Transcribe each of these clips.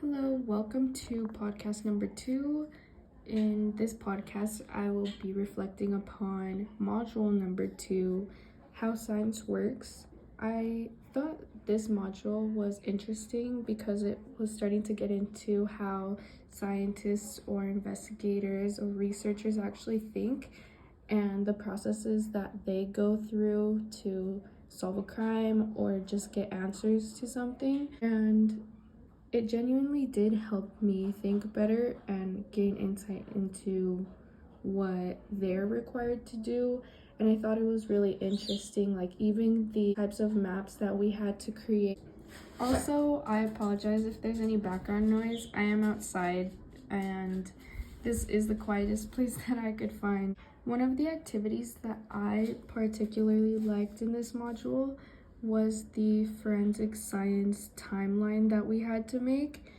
Hello, welcome to podcast number 2. In this podcast, I will be reflecting upon module number 2, how science works. I thought this module was interesting because it was starting to get into how scientists or investigators or researchers actually think and the processes that they go through to solve a crime or just get answers to something. And it genuinely did help me think better and gain insight into what they're required to do. And I thought it was really interesting, like even the types of maps that we had to create. Also, I apologize if there's any background noise. I am outside and this is the quietest place that I could find. One of the activities that I particularly liked in this module was the forensic science timeline that we had to make.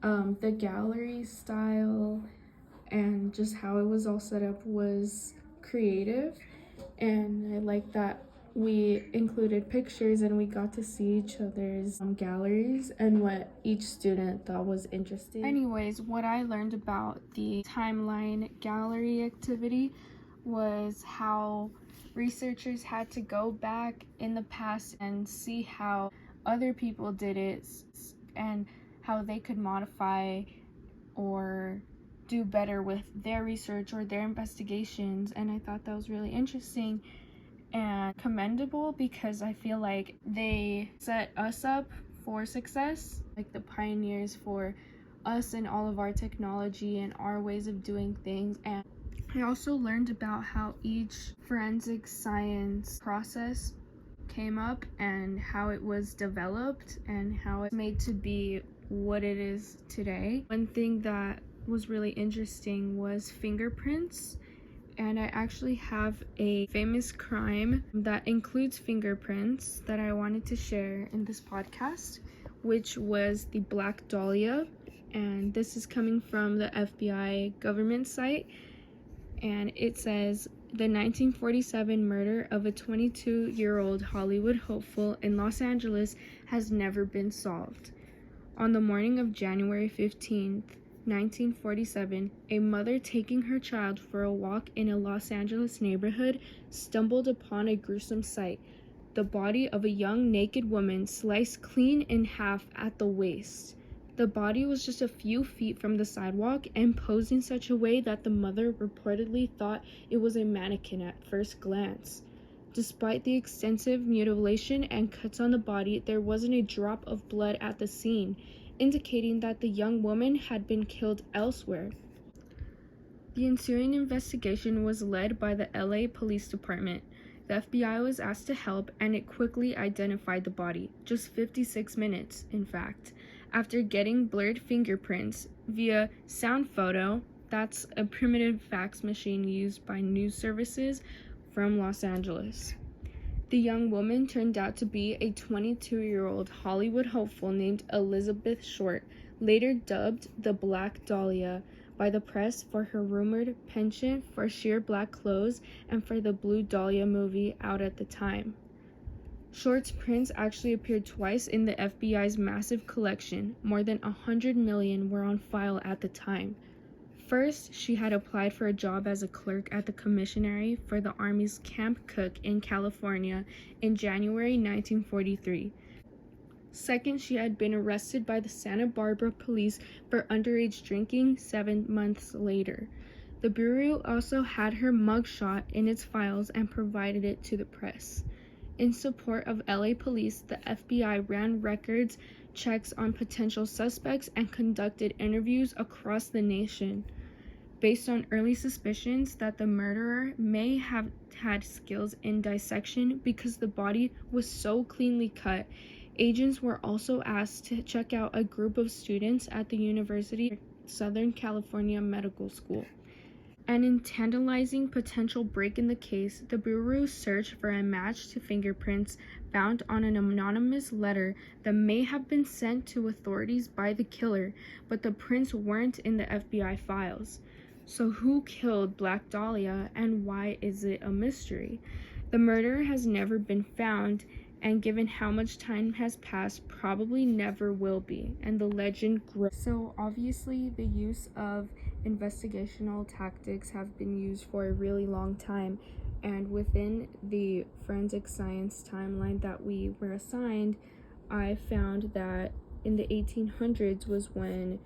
The gallery style and just how it was all set up was creative, and I like that we included pictures and we got to see each other's galleries and what each student thought was interesting. Anyways, what I learned about the timeline gallery activity was how researchers had to go back in the past and see how other people did it and how they could modify or do better with their research or their investigations. And I thought that was really interesting and commendable because I feel like they set us up for success, like the pioneers for us and all of our technology and our ways of doing things. And I also learned about how each forensic science process came up and how it was developed and how it's made to be what it is today. One thing that was really interesting was fingerprints, and I actually have a famous crime that includes fingerprints that I wanted to share in this podcast, which was the Black Dahlia. And this is coming from the FBI government site, and it says the 1947 murder of a 22-year-old Hollywood hopeful in Los Angeles has never been solved. On the morning of January 15th, 1947, a mother taking her child for a walk in a Los Angeles neighborhood stumbled upon a gruesome sight: the body of a young naked woman sliced clean in half at the waist. The body was just a few feet from the sidewalk and posed in such a way that the mother reportedly thought it was a mannequin at first glance. Despite the extensive mutilation and cuts on the body, there wasn't a drop of blood at the scene, indicating that the young woman had been killed elsewhere. The ensuing investigation was led by the LA Police Department. The FBI was asked to help, and it quickly identified the body, just 56 minutes, in fact, after getting blurred fingerprints via sound photo. That's a primitive fax machine used by news services from Los Angeles. The young woman turned out to be a 22-year-old Hollywood hopeful named Elizabeth Short, later dubbed the Black Dahlia by the press for her rumored penchant for sheer black clothes and for the Blue Dahlia movie out at the time. Short's prints actually appeared twice in the FBI's massive collection. More than 100 million were on file at the time. First, she had applied for a job as a clerk at the commissary for the Army's Camp Cook in California in January 1943. Second, she had been arrested by the Santa Barbara police for underage drinking 7 months later. The Bureau also had her mugshot in its files and provided it to the press. In support of LA police, the FBI ran records checks on potential suspects and conducted interviews across the nation. Based on early suspicions that the murderer may have had skills in dissection because the body was so cleanly cut, agents were also asked to check out a group of students at the University of Southern California Medical School. And in tantalizing potential break in the case, the Bureau searched for a match to fingerprints found on an anonymous letter that may have been sent to authorities by the killer, but the prints weren't in the FBI files. So who killed Black Dahlia, and why is it a mystery? The murderer has never been found, and given how much time has passed, probably never will be, and the legend grows. So obviously the use of investigational tactics have been used for a really long time, and within the forensic science timeline that we were assigned, I found that in the 1800s was when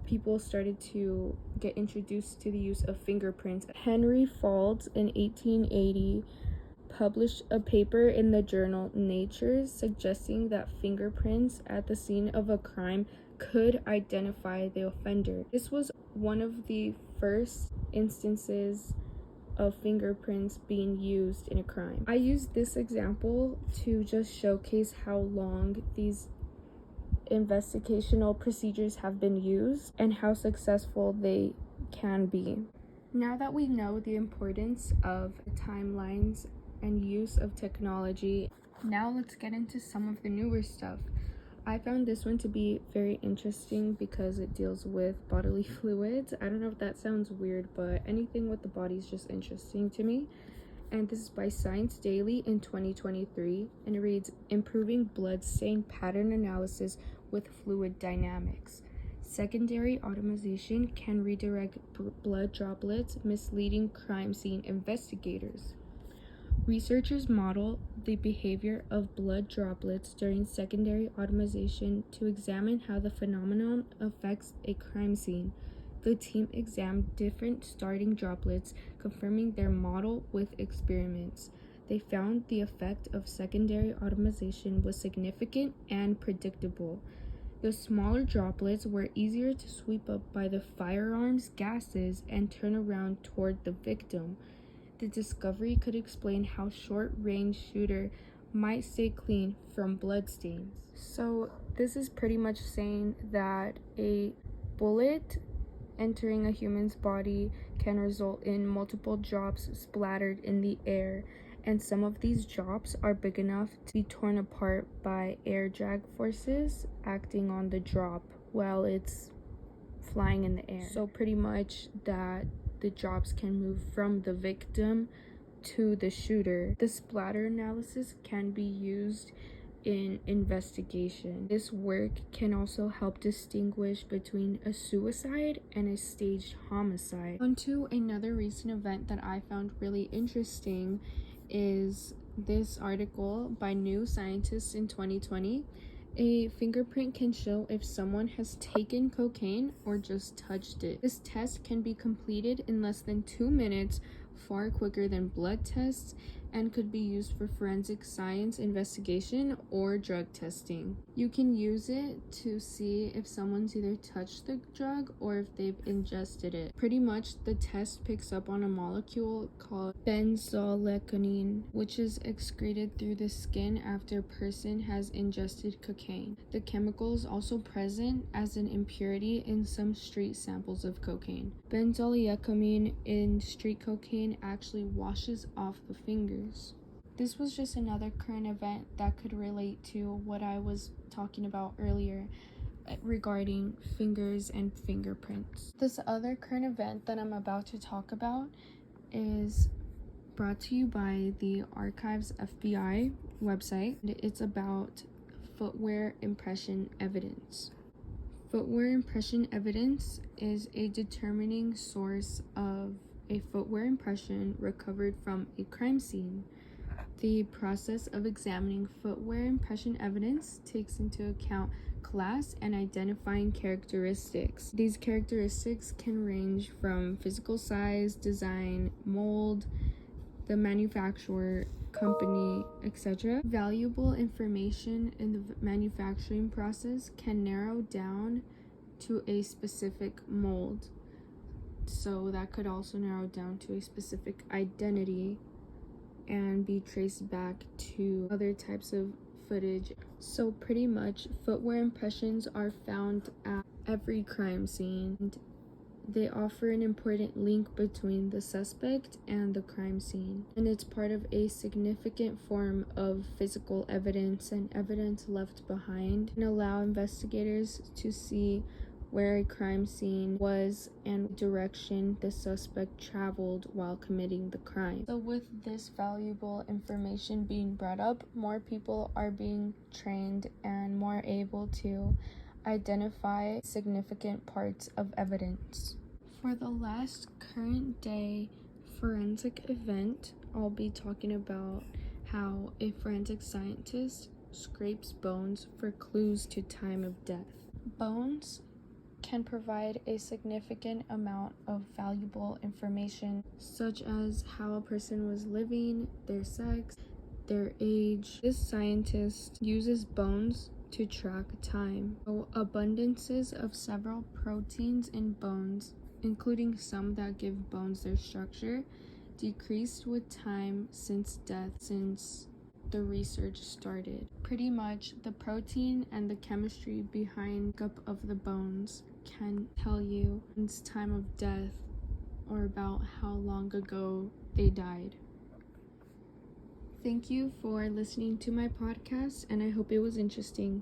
people started to get introduced to the use of fingerprints. Henry Faulds in 1880 published a paper in the journal Nature suggesting that fingerprints at the scene of a crime could identify the offender. This was one of the first instances of fingerprints being used in a crime. I used this example to just showcase how long these investigational procedures have been used and how successful they can be. Now that we know the importance of timelines and use of technology, now let's get into some of the newer stuff. I found this one to be very interesting because it deals with bodily fluids. I don't know if that sounds weird, but anything with the body is just interesting to me. And this is by Science Daily in 2023, and it reads, Improving Blood Stain Pattern Analysis with Fluid Dynamics. Secondary automation can redirect blood droplets, misleading crime scene investigators. Researchers model the behavior of blood droplets during secondary automation to examine how the phenomenon affects a crime scene. The team examined different starting droplets, confirming their model with experiments. They found the effect of secondary automation was significant and predictable. The smaller droplets were easier to sweep up by the firearms gases and turn around toward the victim. The discovery could explain how short-range shooter might stay clean from bloodstains. So this is pretty much saying that a bullet entering a human's body can result in multiple drops splattered in the air, and some of these drops are big enough to be torn apart by air drag forces acting on the drop while it's flying in the air. So pretty much that the drops can move from the victim to the shooter. The splatter analysis can be used in investigation. This work can also help distinguish between a suicide and a staged homicide. On to another recent event that I found really interesting is this article by New Scientist in 2020. A fingerprint can show if someone has taken cocaine or just touched it. This test can be completed in less than 2 minutes, far quicker than blood tests, and could be used for forensic science investigation or drug testing. You can use it to see if someone's either touched the drug or if they've ingested it. Pretty much the test picks up on a molecule called benzoylecgonine, which is excreted through the skin after a person has ingested cocaine. The chemical is also present as an impurity in some street samples of cocaine. Benzoylecgonine in street cocaine actually washes off the fingers. This was just another current event that could relate to what I was talking about earlier regarding fingers and fingerprints. This other current event that I'm about to talk about is brought to you by the Archives FBI website. It's about footwear impression evidence. Footwear impression evidence is a determining source of a footwear impression recovered from a crime scene. The process of examining footwear impression evidence takes into account class and identifying characteristics. These characteristics can range from physical size, design, mold, the manufacturer, company, etc. Valuable information in the manufacturing process can narrow down to a specific mold. So that could also narrow down to a specific identity and be traced back to other types of footage. So pretty much footwear impressions are found at every crime scene. They offer an important link between the suspect and the crime scene, and it's part of a significant form of physical evidence and evidence left behind, and allow investigators to see where a crime scene was and direction the suspect traveled while committing the crime. So with this valuable information being brought up, more people are being trained and more able to identify significant parts of evidence. For the last current day forensic event, I'll be talking about how a forensic scientist scrapes bones for clues to time of death. Bones can provide a significant amount of valuable information, such as how a person was living, their sex, their age. This scientist uses bones to track time. So abundances of several proteins in bones, including some that give bones their structure, decreased with time since the research started. Pretty much the protein and the chemistry behind the makeup of the bones can tell you its time of death or about how long ago they died. Thank you for listening to my podcast, and I hope it was interesting.